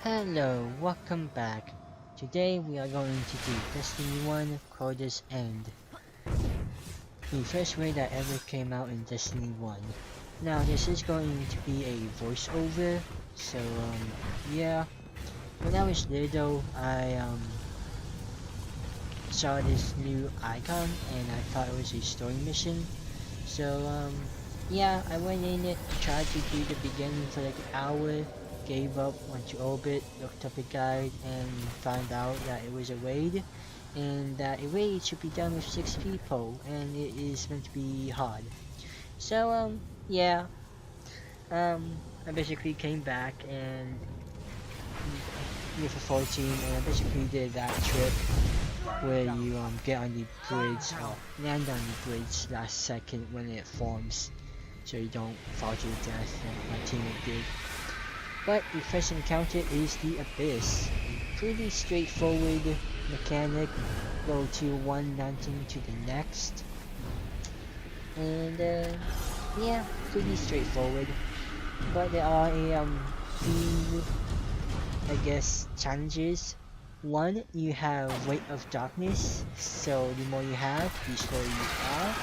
Hello, welcome back. Today we are going to do Destiny 1 Crota's End, the first raid that ever came out in Destiny 1. Now this is going to be a voiceover, so yeah. When I was little, I saw this new icon and I thought it was a story mission. So yeah, I went in it, tried to do the beginning for like an hour, gave up, went to orbit, looked up a guide, and found out that it was a raid, and that a raid should be done with 6 people, and it is meant to be hard. So yeah, I basically came back and with a 14, and I basically did that trick where you get on the bridge or land on the bridge last second when it forms, so you don't fall to your death like my teammate did. But the first encounter is the Abyss. A pretty straightforward mechanic. Go to one lantern to the next. And yeah, pretty straightforward. But there are a few, I guess, challenges. One, you have Weight of Darkness, so the more you have, the slower you are.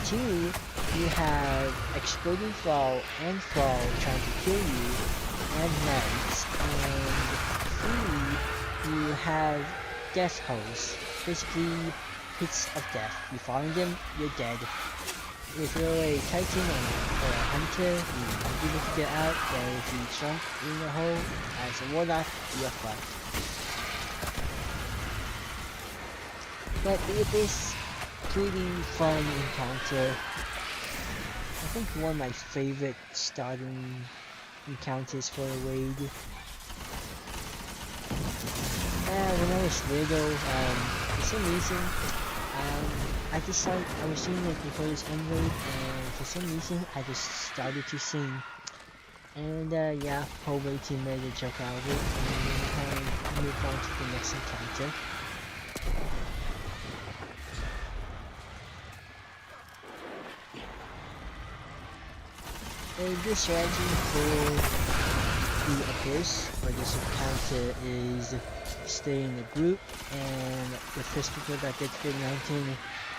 Two, you have Exploding Fall and Fall trying to kill you, and Knights. And three, you have Death Holes, basically hits of death. You fall in them, you're dead. If you're a Titan or a Hunter, you might be able to get out, but if you jump in the hole as a Warlock, you're fucked. But the Abyss, pretty fun encounter. I think one of my favorite starting encounters for a raid. When I was little, for some reason, I decided I was seeing it before this end raid, and for some reason I just started to sing. And yeah, whole raid team made a joke out of it, and then we kind of moved on to the next encounter. A good strategy for the Abyss for this encounter is stay in the group, and the first people that get to the mountain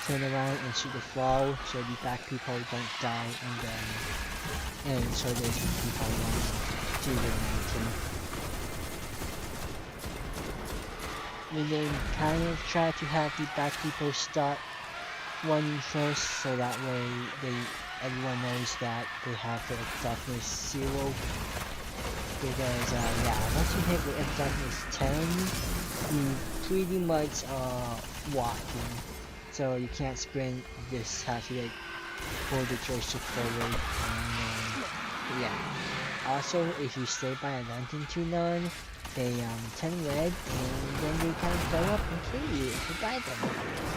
turn around and shoot the fall so the back people don't die, and so there's people running to the mountain. We then kind of try to have the back people start running first, so that way everyone knows that they have the darkness 0. Because yeah, once you hit the darkness 10, you pretty much are walking, so you can't sprint. You just have to like hold the joystick forward. And yeah. Also, if you stay by a lantern too long, they turn red, and then they kind of go up and kill you if you die them.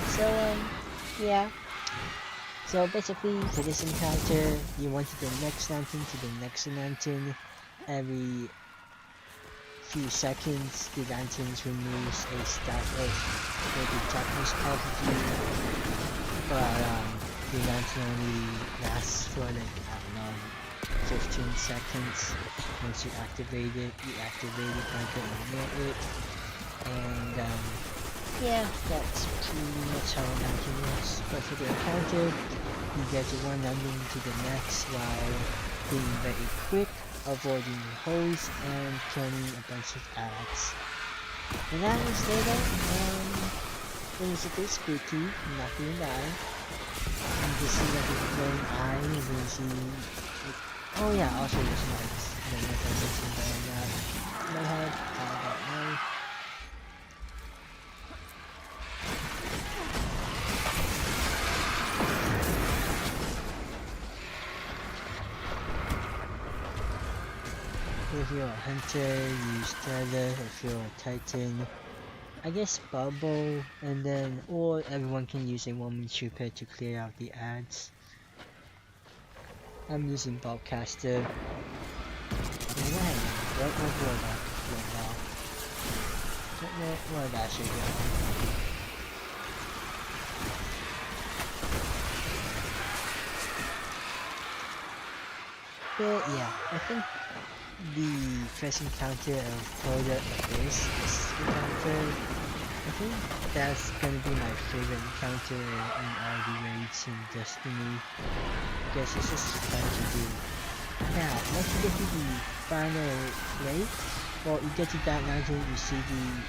So yeah. So basically, for this encounter, you want to the next lantern to the next lantern. Every few seconds, the lanterns removes a stack of the darkness out of you. But the lantern only lasts for like, I don't know, 15 seconds. Once you activate it by going near it. And yeah, that's pretty much how a lantern works. But for the encounter, you get to one lantern to the next while being very quick, avoiding holes, and killing a bunch of ads. When I was little, it was a bit spooky, not gonna lie. And to see like a glowing eye when she... oh yeah, also there's lights. I don't know if I mentioned that or not. In my head, I don't know. If you're a hunter, use Tether. If you're a titan, I guess bubble, and then, or everyone can use a woman trooper to clear out the ads. I'm using Bobcaster. And I don't know where that went now. Don't know where that should go. But yeah, I think the first encounter of Crota Enraged. I think that's gonna be my favorite encounter in all the raids in Destiny because it's just fun to do. Now, once you get to the final raid, well, you get to that mountain, you see the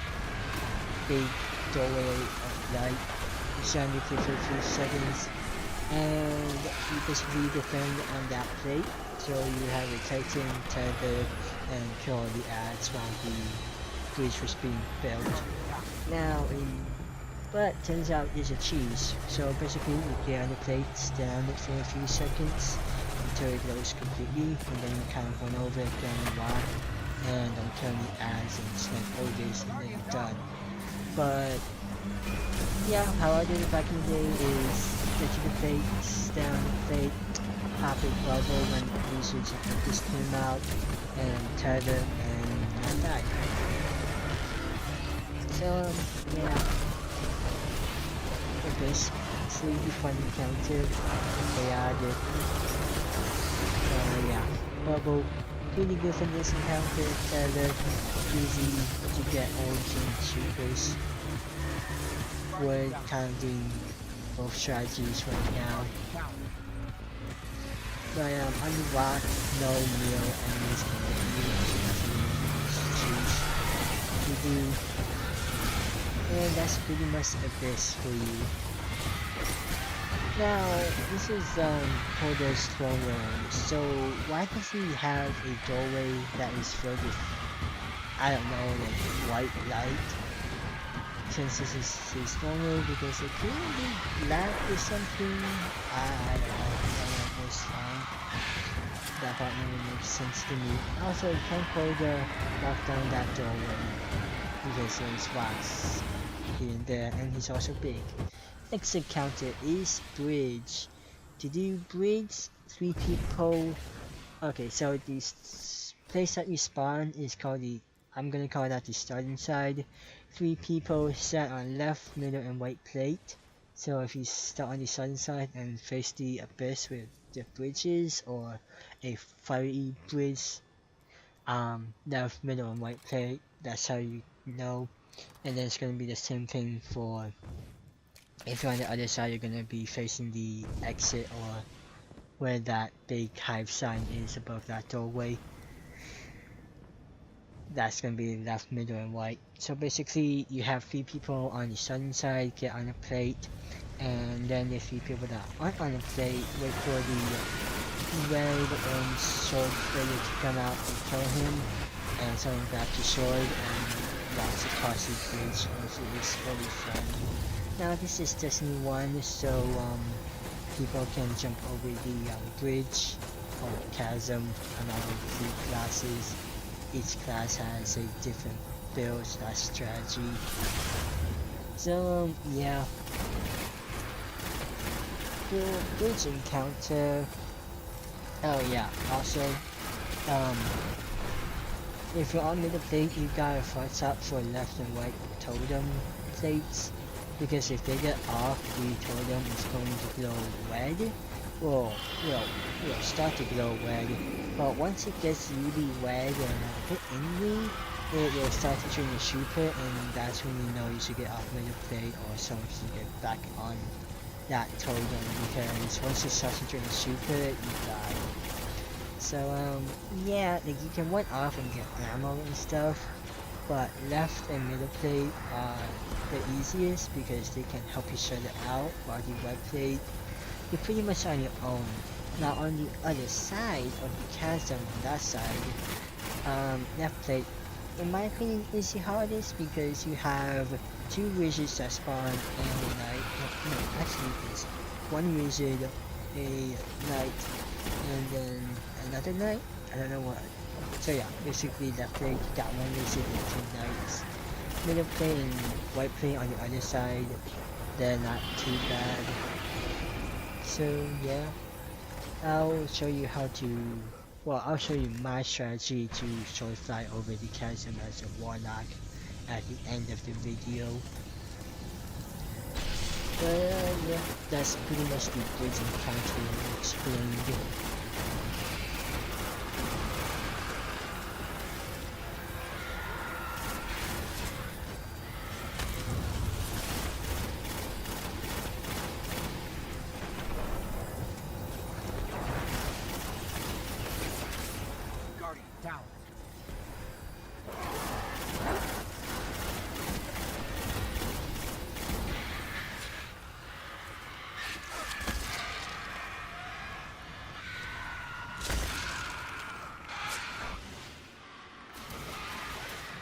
big doorway of light. You stand it for a few seconds, and you basically defend on that plate. So you have a Titan tether and kill the ads while the bridge was being built. Now, but turns out it's a cheese. So basically, you get on the plate, stand it for a few seconds until it glows completely, and then you kind of run over it, get on the rock, and kill the ads and snipe ogres, and then you're done. But yeah, how I did it back in the day is get to the plate, stand on the plate, pop a bubble when users and Empress came out, and tether, and not die. So yeah, Empress, it's really fun encounter, chaotic. Yeah, bubble, pretty good for this encounter, tether, easy to get orbs and supers. We're kind of doing both strategies right now. But on the rock, no real enemies can get you, so that's what you choose to do. And that's pretty much Abyss for you. Now, this is Hodo's throne room, so why does he have a doorway that is filled with, I don't know, like white light? Since this is his throne room, because it could be black or something, I don't know this time. That part really makes sense to me. Also, can Hodo lock down that doorway, because there's rocks here and there, and he's also big. Next encounter is bridge. To do bridge, 3 people. Okay, so the place that you spawn is called the, I'm gonna call that the starting side. 3 people sat on left, middle, and right plate. So if you start on the starting side and face the abyss with the bridges, or a fiery bridge, left, middle, and right plate, that's how you know. And then it's gonna be the same thing for, if you're on the other side, you're gonna be facing the exit, or where that big hive sign is above that doorway. That's gonna be left, middle, and right. So basically, you have 3 people on the southern side get on a plate, and then the 3 people that aren't on the plate wait for the red and sword player to come out and kill him, and someone grabs the sword and walks across the bridge, and it's really fun. Now this is Destiny 1, so people can jump over the bridge or chasm among 3 classes. Each class has a different build / strategy. So yeah. The bridge encounter. Oh yeah, also if you're on middle plate, you gotta watch out for left and right totem plates, because if they get off, the totem is going to glow red. Well, start to glow red, but once it gets really red and a bit angry, it will start to turn the super, and that's when you know you should get off middle plate, or someone should get back on that totem, because once it starts to turn the super, you die. So yeah, like you can run off and get ammo and stuff, but left and middle plate are the easiest because they can help you shut it out, while the right plate, you're pretty much on your own. Now on the other side of the chasm, on that side, left plate, in my opinion, is the hardest, because you have 2 wizards that spawn in the night. No, actually it's 1 wizard, a knight, and then another knight. I don't know what. So yeah, basically left plate, you got 1 wizard and 2 knights. Middle plate and right plate on the other side, they're not too bad. So yeah, I'll show you how to, well, I'll show you my strategy to short fly over the chasm as a warlock at the end of the video. But yeah, that's pretty much the bridge encounter explained.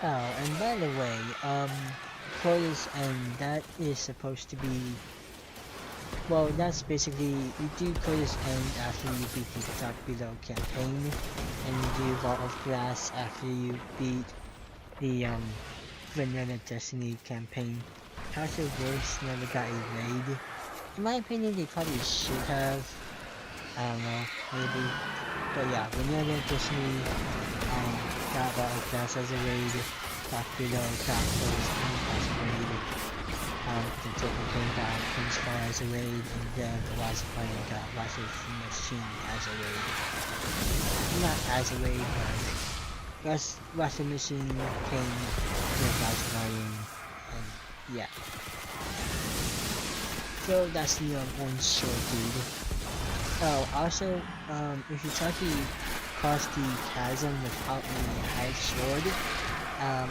Oh, and by the way, quotas, and that is supposed to be, well, that's basically, you do quotas end after you beat the Dark Below campaign, and you do Vault of Glass after you beat the, Vanilla Destiny campaign. House of Wolves never got a raid. In my opinion, they probably should have. I don't know, maybe. But yeah, Vanilla Destiny, got Vault of Glass as a raid. Dark Below got those as a raid. The Token King got King's Fall as a raid, and then the Wise of Fire got Wise of Machine as a raid. Not as a raid, but Wise of Machine came with Wise of Fire, and yeah. So that's the one short dude. Oh, also, if you try to cross the chasm without a high sword,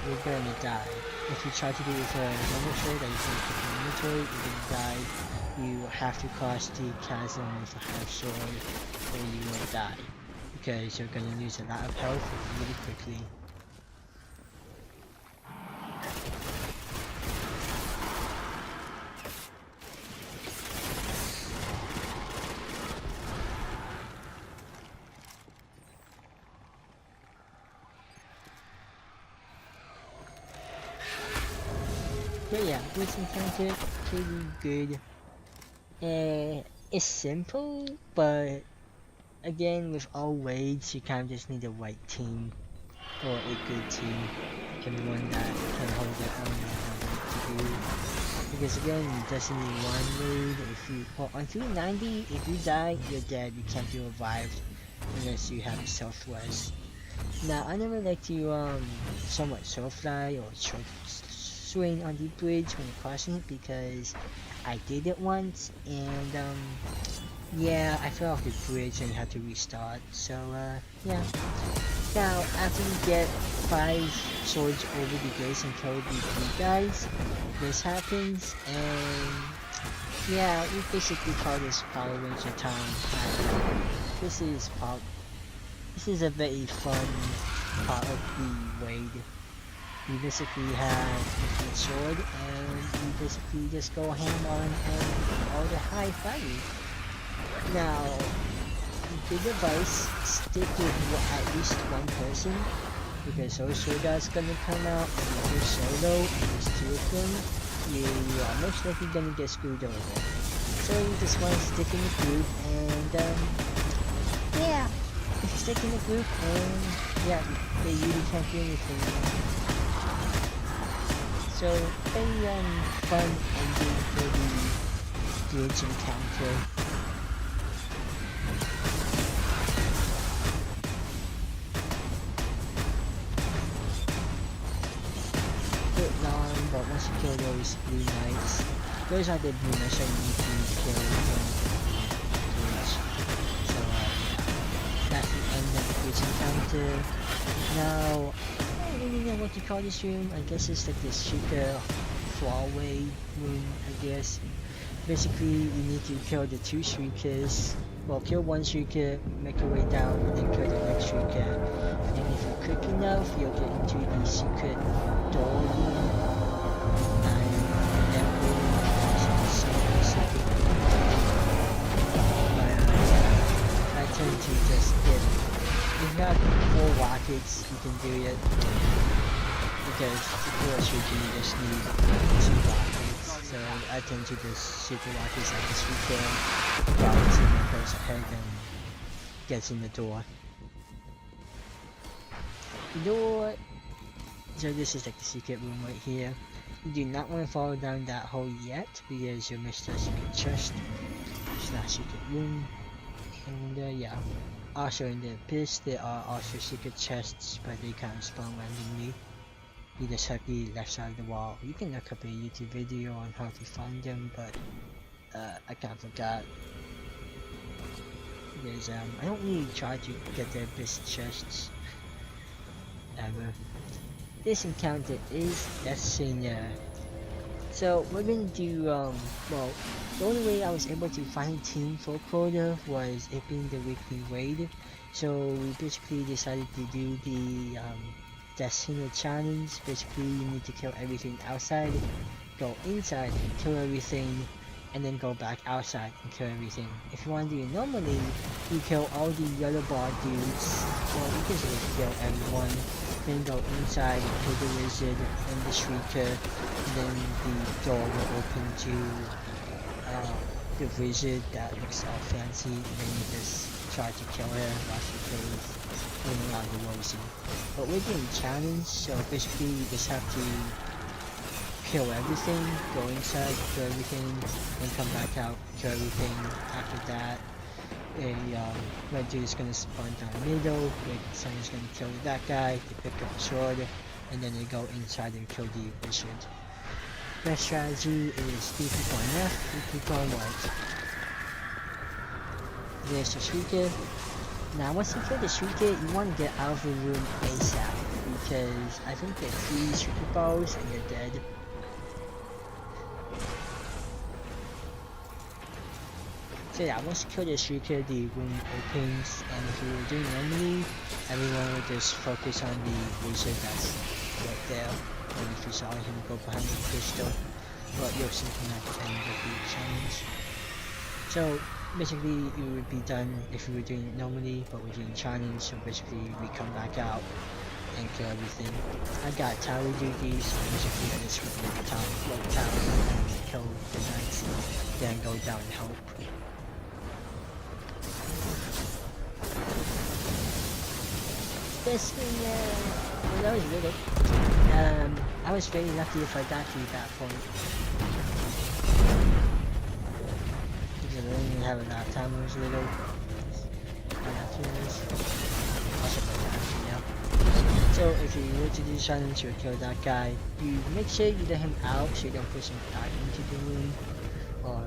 you're gonna die. If you try to do it with a normal sword that you can put in inventory, you're gonna die. You have to cross the chasm with a high sword, or you will die. Because you're gonna lose a lot of health really quickly. But yeah, this encounter pretty good. It's simple, but again, with all raids, you kind of just need the right team, or a good team, everyone that can hold their own and know what to do. Because again, Destiny 1 raid, if you, well, on 390, if you die, you're dead, you can't be revived unless you have a self-res. Now, I never like to, somewhat soul-fly or short swing on the bridge when crossing it because I did it once, and, yeah, I fell off the bridge and had to restart, so, yeah. Now, after you get 5 swords over the base and kill the 3 guys, this happens, and yeah, we basically call this Power Ranger time. This is a very fun part of the raid. You basically have a sword, and you basically just go ham on all the high fighting. Now, big advice, stick with at least one person, because Oversoul's gonna come out, and if you're solo, and there's 2 of them, you are most likely gonna get screwed over. So you just wanna stick in the group, and yeah, if you stick in the group, and yeah, they really can't do anything. So, very fun ending for the bridge encounter. But once you kill those blue knights, those are the blue knights that you need to kill when bridge. So that's the end of the bridge encounter. Now, I don't really know what to call this room. I guess it's like this Shika Flawway room, I guess. Basically, you need to kill the 2 Shrikas. Well, kill 1 Shrika, make your way down, and then kill the next Shrika. And if you're quick enough, you'll get into the secret door room. I tend to just get, if you have 4 rockets, you can do it, because for a shooter you just need 2 rockets, so I tend to just shoot the rockets at the shooter while the teammate goes ahead and gets in the door. So this is like the secret room right here. You do not want to fall down that hole yet, because you'll miss the secret chest. It's not a secret room. And yeah, also in the abyss there are also secret chests, but they kind of spawn randomly. You just have the left side of the wall. You can look up a YouTube video on how to find them, but I kind of forgot. Because I don't really try to get the abyss chests ever. This encounter is Deathsinger. So we're gonna do, well, the only way I was able to find a team for Crota was it being the weekly raid. So we basically decided to do the Deathsinger challenge. Basically, you need to kill everything outside, go inside and kill everything, and then go back outside and kill everything. If you want to do it normally, you kill all the yellow bar dudes, or you can just kill everyone, then go inside and kill the wizard and the shrieker, and then the door will open to the wizard that looks all fancy, and then you just try to kill her while she plays winning on the Rosie. But we're doing challenge, so basically you just have to kill everything, go inside, kill everything, then come back out, kill everything. After that, a red dude is gonna spawn down the middle, someone's gonna kill that guy, they pick up a sword, and then they go inside and kill the wizard. Best strategy is 3 people on left, 3 people on right. There's the shrieker. Now once you kill the shrieker, you want to get out of the room ASAP, because I think there are 3 shrieker balls and you're dead. So yeah, once you kill the shrieker, the room opens, and if you were doing normally, everyone would just focus on the wizard that's right there. And if you saw him go behind the crystal, but you'll see him at the end of the challenge. So basically you would be done if you were doing it normally, but we're doing challenge, so basically we come back out and kill everything. I got tower duties, so basically I just go to the top, low tower, and kill the knights, then go down and help. Deathsinger, well, that was really good. I was very lucky if I got to that point. Because I didn't even have a lot of time, it was little. So if you were to do challenge or kill that guy, you make sure you let him out so you don't push him back into the room or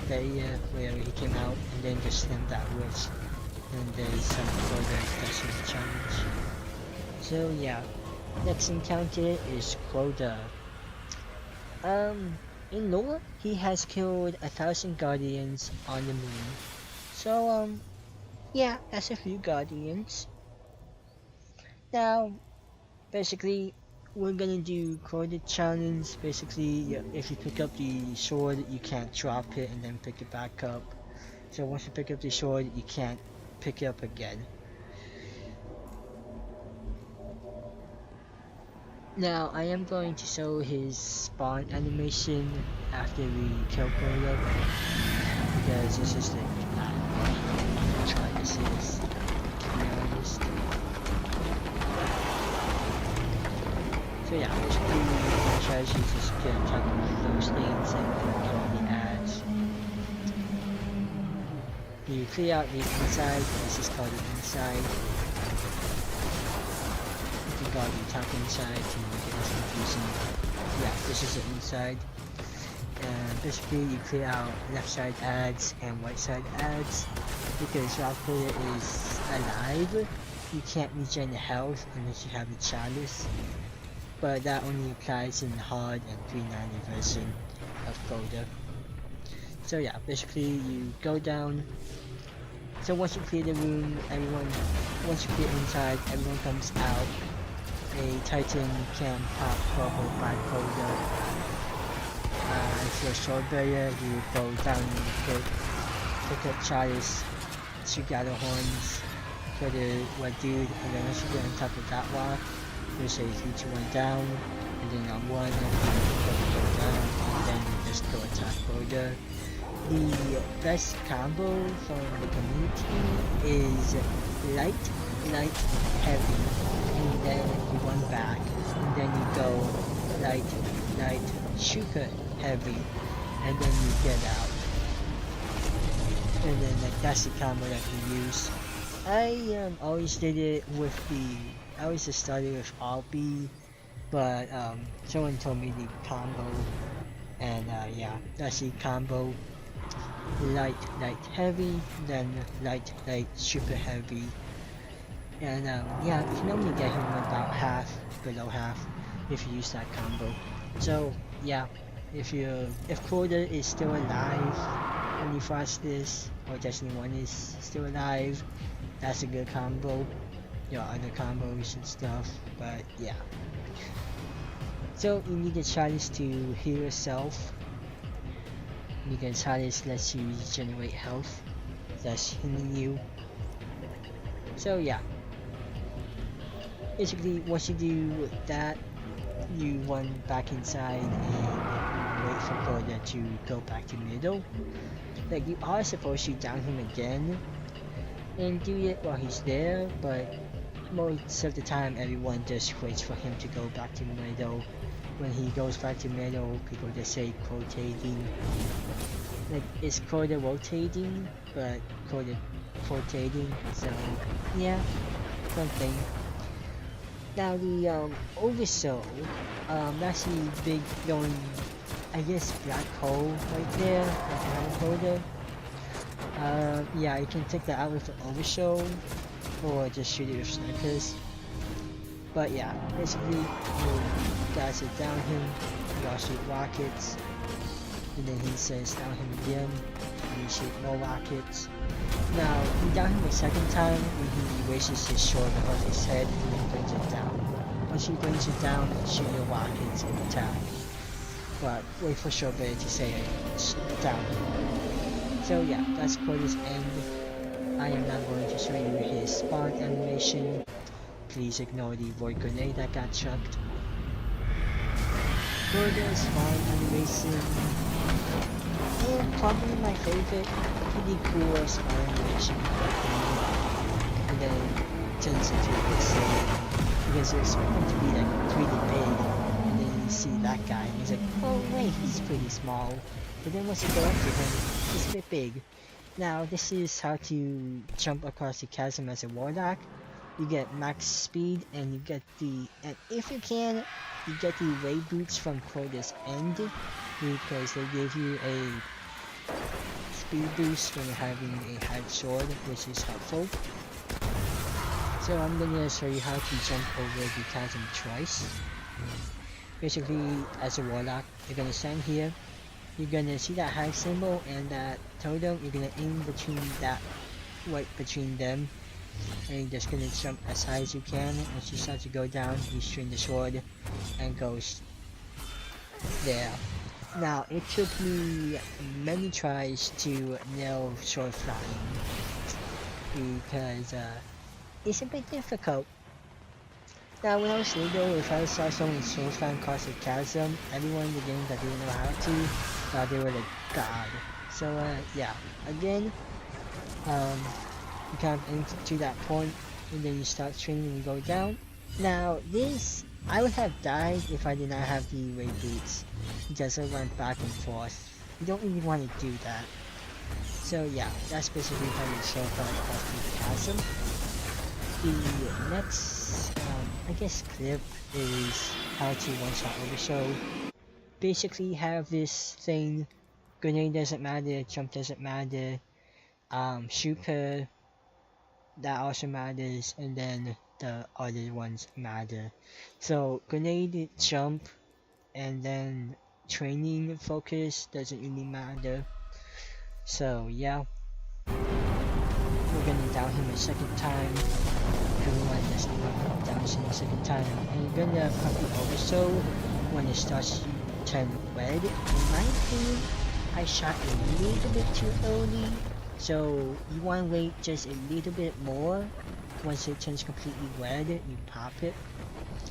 the area where he came out, and then just slam that witch. And there's some further Deathsinger challenge. So yeah, next encounter is Crota. In lore, he has killed 1,000 guardians on the moon. So yeah, that's a few guardians. Now, basically, we're gonna do Crota challenge. Basically, if you pick up the sword, you can't drop it and then pick it back up. So once you pick up the sword, you can't pick it up again. Now I am going to show his spawn animation after we kill Crota, because this is like try this is, to be honest. So yeah, basically the strategy is just get on top of those things and click on the ads. You clear out the inside, this is called the inside. You can go on the top inside to make it less confusing. Yeah, this is the inside. And basically you clear out left side ads and right side ads, because while player is alive, you can't regen the health unless you have the chalice. But that only applies in the hard and 390 version of Crota. So yeah, basically you go down. So once you clear the room, once you clear inside, everyone comes out. A Titan can pop bubble by Crota. If you're a sword bearer, you go down in the pit, pick up chalice, shoot out the horns, kill the red dude, and then once you get on top of that wall, you say 3, 2, 1 down, and then on 1, and go down, and then you just go attack Crota. The best combo from the community is light, heavy, and then you run back, and then you go light, super heavy, and then you get out. And then like that's the combo that you use. I always did it with I always just started with RB, but someone told me the combo, and yeah, that's the combo. Light, heavy, then light, super heavy. And yeah, you can only get him about half, below half, if you use that combo. So yeah, if Crota is still alive when you watch this, or Destiny 1 is still alive, that's a good combo. your other combos and stuff, but yeah. So you need the challenge to heal yourself. You can challenge lets you generate health, thus healing you. So yeah. Basically, once you do that, you run back inside and wait for Crota to go back to middle. Like, you are supposed to down him again and do it while he's there, but most of the time everyone just waits for him to go back to middle. When he goes back to middle, people just say quotating. Like, it's Crota rotating, but Crota quotating, so yeah, something. Now the Oversoul, that's the big going, I guess, black hole right there, like a holder. Yeah, you can take that out with the Oversoul, or just shoot it with snipers. But yeah, basically, you guys are down him, y'all shoot rockets, and then he says down him again, and you shoot more rockets. Now, you down him a second time when he raises his sword above his head and then brings it down. Once he brings it down, shoot your rockets and attack. But wait for Shorbet to say it down. So yeah, that's Crota's end. I am now going to show you his spawn animation. Please ignore the void grenade that got chucked. Crota's spawn animation, and probably my favorite, pretty cool spawn animation. And then it turns into this because you're expecting to be like pretty big, and then you see that guy and he's like, oh wait, he's pretty small. But then once you go up to him, he's a bit big. Now this is how to jump across the chasm as a warlock. You get max speed, and you get and if you can, you get the ray boots from Crota's end, because they give you a speed boost when you're having a hard sword, which is helpful. So I'm gonna show you how to jump over the chasm twice. Basically, as a warlock, you're gonna stand here. You're gonna see that hag symbol and that totem. You're gonna aim between that, right between them, and you're just gonna jump as high as you can. Once you start to go down, you swing the sword and goes there. Now, it took me many tries to nail sword flying because it's a bit difficult. Now, when I was little, if I saw someone sword flying across the chasm, everyone in the game that didn't know how to, thought they were like god. So yeah, again, you kind of aim to that point, and then you start swinging and go down. Now this, I would have died if I did not have the ray boots, because I went back and forth. You don't really want to do that. So yeah, that's basically how you sword fly across the chasm. The next, I guess, clip is how to one-shot Oversoul. Basically have this thing, grenade doesn't matter, jump doesn't matter, shoot her, that also matters, and then the other ones matter. So grenade, jump, and then training focus doesn't really matter. So yeah, we're gonna down him a second time. Everyone just down him a second time, and you're gonna pump the Oversoul when it starts to turn red. In my opinion, I shot a little bit too early, so you want to wait just a little bit more. Once it turns completely red, you pop it.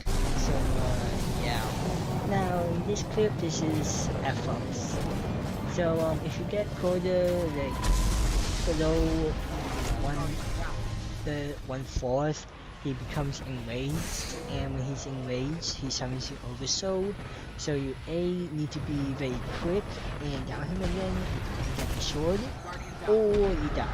So yeah. Now in this clip, this is FOs. So if you get Crota like below 1/4, he becomes enraged, and when he's enraged, he summons you Oversoul. So you need to be very quick and down him again, get the sword, or you die.